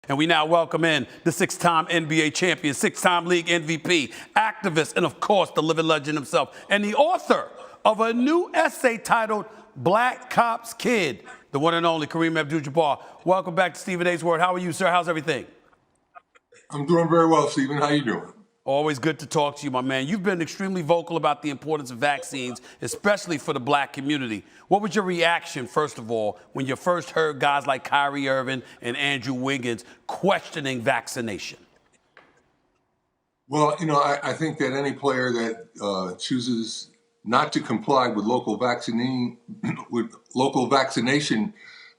And we now welcome in the six-time NBA champion, six-time league MVP, activist, and of course, the living legend himself, and the author of a new essay titled Black Cop's Kid, the one and only Kareem Abdul-Jabbar. Welcome back to Stephen A's Word. How are you, sir? How's everything? I'm doing very well, Stephen. How you doing? Always good to talk to you, my man. You've been extremely vocal about the importance of vaccines, especially for the black community. What was your reaction, first of all, when you first heard guys like Kyrie Irving and Andrew Wiggins questioning vaccination? Well, I think that any player that chooses not to comply with local vaccination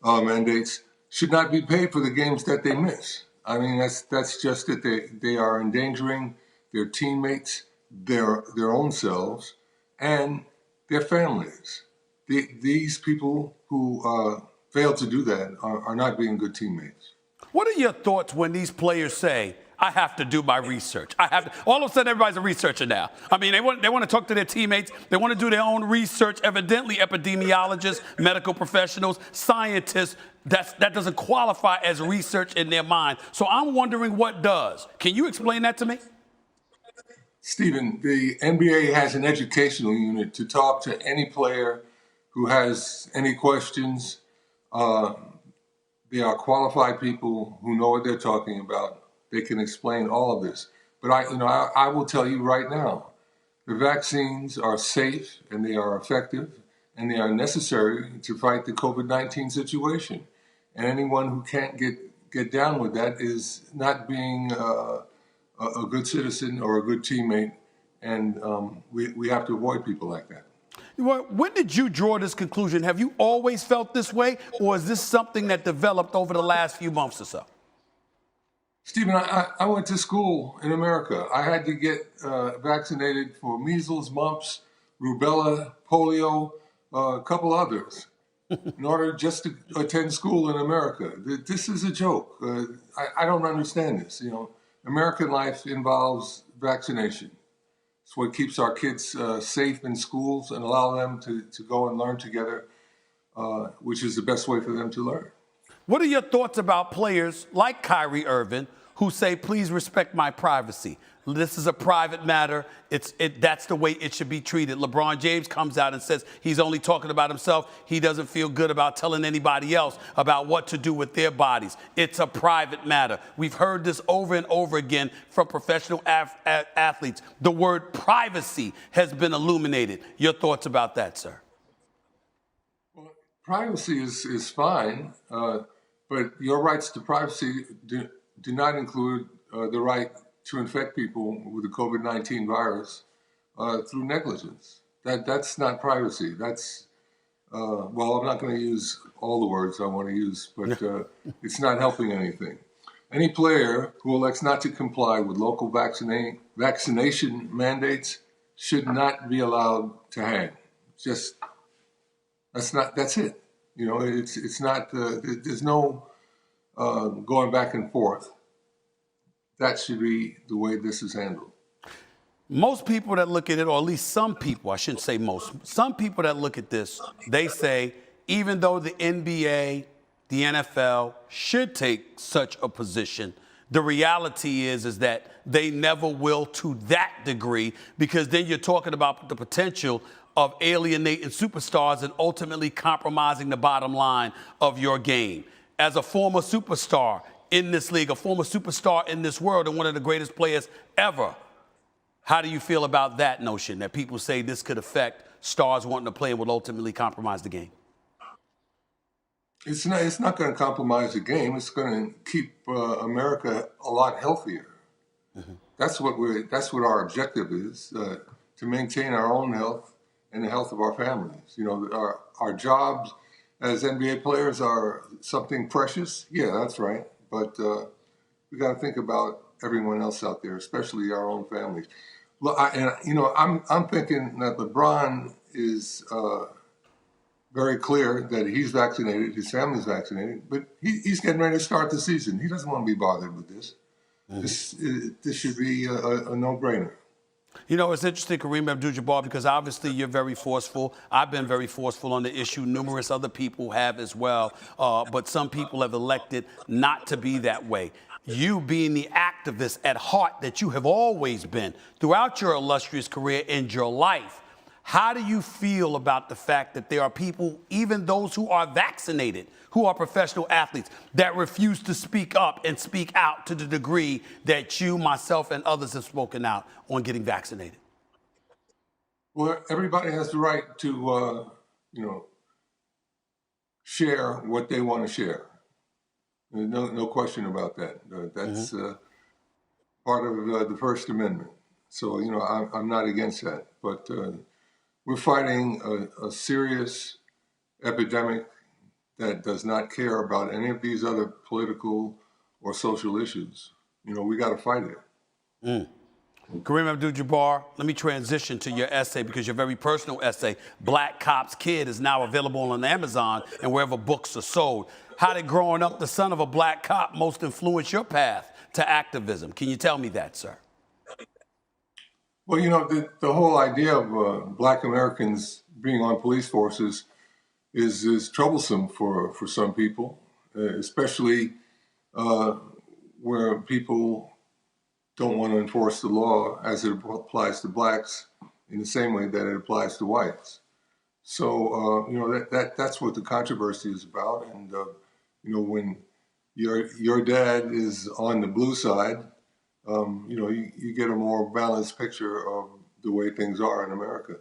mandates should not be paid for the games that they miss. I mean, that's just that they are endangering their teammates, their own selves, and their families. These people who fail to do that are not being good teammates. What are your thoughts when these players say, I have to do my research? All of a sudden, everybody's a researcher now. I mean, they want to talk to their teammates. They want to do their own research. Evidently, epidemiologists, medical professionals, scientists, that doesn't qualify as research in their mind. So I'm wondering what does. Can you explain that to me? Stephen, the NBA has an educational unit to talk to any player who has any questions. They are qualified people who know what they're talking about. They can explain all of this. But I will tell you right now, the vaccines are safe and they are effective and they are necessary to fight the COVID-19 situation. And anyone who can't get down with that is not being a good citizen or a good teammate. And we have to avoid people like that. Well, when did you draw this conclusion? Have you always felt this way, or is this something that developed over the last few months or so? Stephen, I went to school in America. I had to get vaccinated for measles, mumps, rubella, polio, a couple others, in order just to attend school in America. This is a joke. I don't understand this. American life involves vaccination. It's what keeps our kids safe in schools and allow them to go and learn together, which is the best way for them to learn. What are your thoughts about players like Kyrie Irving who say, please respect my privacy? This is a private matter. That's the way it should be treated. LeBron James comes out and says he's only talking about himself. He doesn't feel good about telling anybody else about what to do with their bodies. It's a private matter. We've heard this over and over again from professional athletes. The word privacy has been illuminated. Your thoughts about that, sir? Well, privacy is fine, but your rights to privacy do not include the right to infect people with the COVID-19 virus through negligence. That's not privacy. That's, well, I'm not going to use all the words I want to use, but it's not helping anything. Any player who elects not to comply with local vaccination mandates should not be allowed to hang. That's it. It's not, there's no going back and forth. That should be the way this is handled. Most people that look at it, or at least some people, I shouldn't say most, some people that look at this, they say, even though the NBA, the NFL should take such a position, the reality is that they never will to that degree, because then you're talking about the potential of alienating superstars and ultimately compromising the bottom line of your game. As a former superstar in this league, a former superstar in this world, and one of the greatest players ever, how do you feel about that notion that people say this could affect stars wanting to play and will ultimately compromise the game? It's not going to compromise the game. It's going to keep America a lot healthier. Mm-hmm. That's what our objective is, to maintain our own health and the health of our families. Our jobs as NBA players are something precious. Yeah, that's right. But we got to think about everyone else out there, especially our own families. Look, I'm thinking that LeBron is very clear that he's vaccinated, his family's vaccinated, but he's getting ready to start the season. He doesn't want to be bothered with this. Mm-hmm. This should be a no-brainer. You know, it's interesting, Kareem Abdul-Jabbar, because obviously you're very forceful. I've been very forceful on the issue. Numerous other people have as well. But some people have elected not to be that way. You being the activist at heart that you have always been throughout your illustrious career and your life, how do you feel about the fact that there are people, even those who are vaccinated, who are professional athletes, that refuse to speak up and speak out to the degree that you, myself, and others have spoken out on getting vaccinated? Well, everybody has the right to, share what they want to share. No question about that. That's part of the First Amendment. So, I'm not against that. But we're fighting a serious epidemic that does not care about any of these other political or social issues. We got to fight it. Kareem Abdul-Jabbar, let me transition to your essay, because your very personal essay, Black Cop's Kid, is now available on Amazon and wherever books are sold. How did growing up the son of a black cop most influence your path to activism? Can you tell me that, sir? Well, the whole idea of Black Americans being on police forces is troublesome for some people, especially where people don't want to enforce the law as it applies to blacks in the same way that it applies to whites. So, that's what the controversy is about. And, when your dad is on the blue side, you get a more balanced picture of the way things are in America.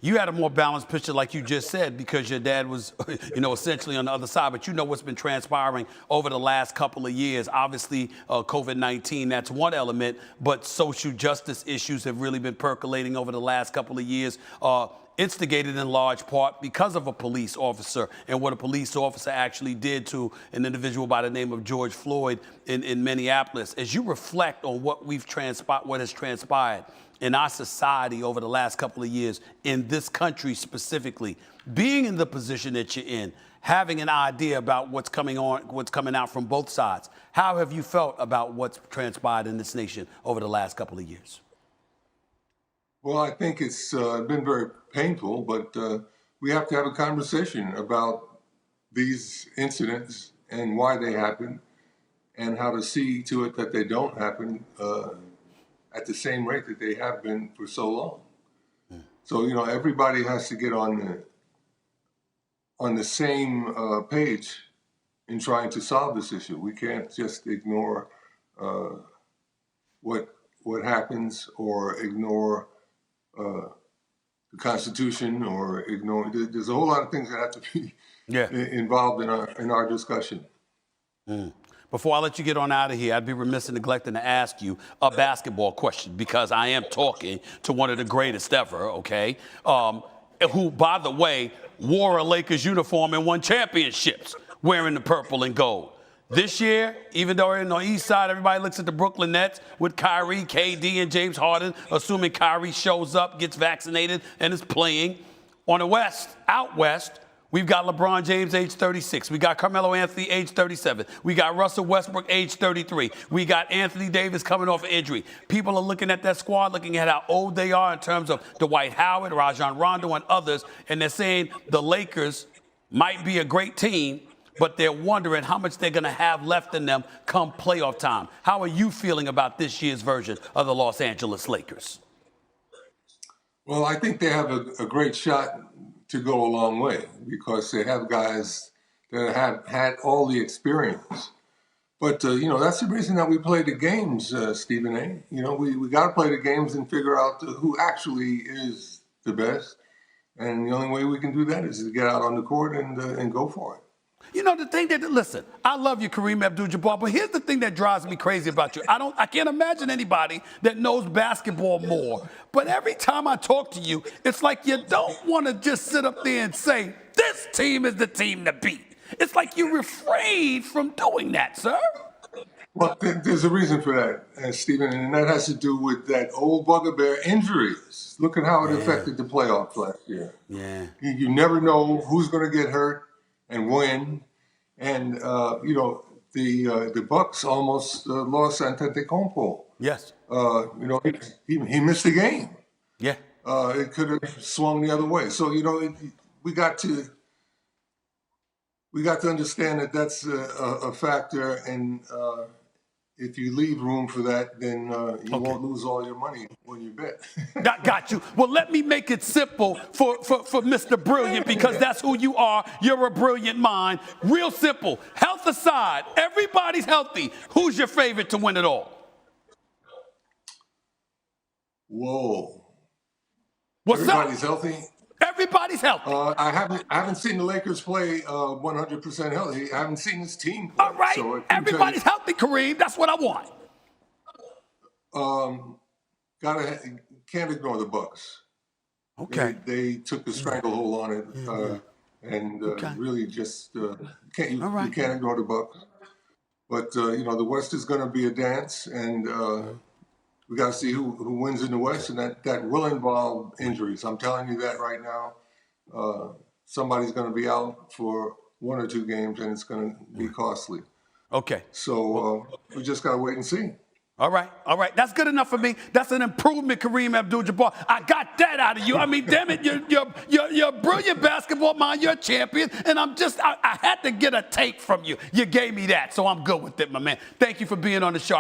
You had a more balanced picture, like you just said, because your dad was, essentially on the other side. But you know what's been transpiring over the last couple of years. Obviously, COVID-19, that's one element, but social justice issues have really been percolating over the last couple of years, instigated in large part because of a police officer and what a police officer actually did to an individual by the name of George Floyd in Minneapolis. As you reflect on what has transpired in our society over the last couple of years, in this country specifically, being in the position that you're in, having an idea about what's coming out from both sides, how have you felt about what's transpired in this nation over the last couple of years? Well, I think it's been very painful, but we have to have a conversation about these incidents and why they happen and how to see to it that they don't happen at the same rate that they have been for so long. So, everybody has to get on the same page in trying to solve this issue. We can't just ignore what happens or ignore the Constitution or ignore. There's a whole lot of things that have to be involved in our discussion. Before I let you get on out of here, I'd be remiss in neglecting to ask you a basketball question, because I am talking to one of the greatest ever, okay? Who, by the way, wore a Lakers uniform and won championships wearing the purple and gold. This year, even though we're in the East Side, everybody looks at the Brooklyn Nets with Kyrie, KD, and James Harden, assuming Kyrie shows up, gets vaccinated, and is playing. On the West, out West, we've got LeBron James, age 36. We got Carmelo Anthony, age 37. We got Russell Westbrook, age 33. We got Anthony Davis coming off an injury. People are looking at that squad, looking at how old they are in terms of Dwight Howard, Rajon Rondo, and others, and they're saying the Lakers might be a great team, but they're wondering how much they're going to have left in them come playoff time. How are you feeling about this year's version of the Los Angeles Lakers? Well, I think they have a great shot to go a long way because they have guys that have had all the experience. But, that's the reason that we play the games, Stephen A. We got to play the games and figure out who actually is the best. And the only way we can do that is to get out on the court and go for it. The thing listen, I love you, Kareem Abdul-Jabbar, but here's the thing that drives me crazy about you. I can't imagine anybody that knows basketball more. But every time I talk to you, it's like you don't want to just sit up there and say, this team is the team to beat. It's like you refrain from doing that, sir. Well, there's a reason for that, Stephen, and that has to do with that old bugaboo injuries. Look at how it affected the playoffs last year. Yeah. You never know who's going to get hurt and when. And, the Bucks almost lost Antetokounmpo Yes. He missed the game. Yeah. It could have swung the other way. So we got to understand that that's a factor, and if you leave room for that, then you won't lose all your money when you bet. Got you. Well, let me make it simple for Mr. Brilliant, because that's who you are. You're a brilliant mind. Real simple. Health aside, everybody's healthy. Who's your favorite to win it all? Whoa. What's Everybody's up? healthy. Everybody's healthy. I haven't seen the Lakers play 100% healthy. I haven't seen this team play. All right. So Everybody's healthy, Kareem. That's what I want. Can't ignore the Bucks. Okay. They took the stranglehold on it, and really just you can't ignore the Bucks. But the West is going to be a dance, and we got to see who wins in the West, and that will involve injuries. I'm telling you that right now. Somebody's going to be out for 1 or 2 games, and it's going to be costly. Okay. So we just got to wait and see. All right. That's good enough for me. That's an improvement, Kareem Abdul-Jabbar. I got that out of you. I mean, damn it, you're a brilliant basketball mind. You're a champion, and I had to get a take from you. You gave me that, so I'm good with it, my man. Thank you for being on the show.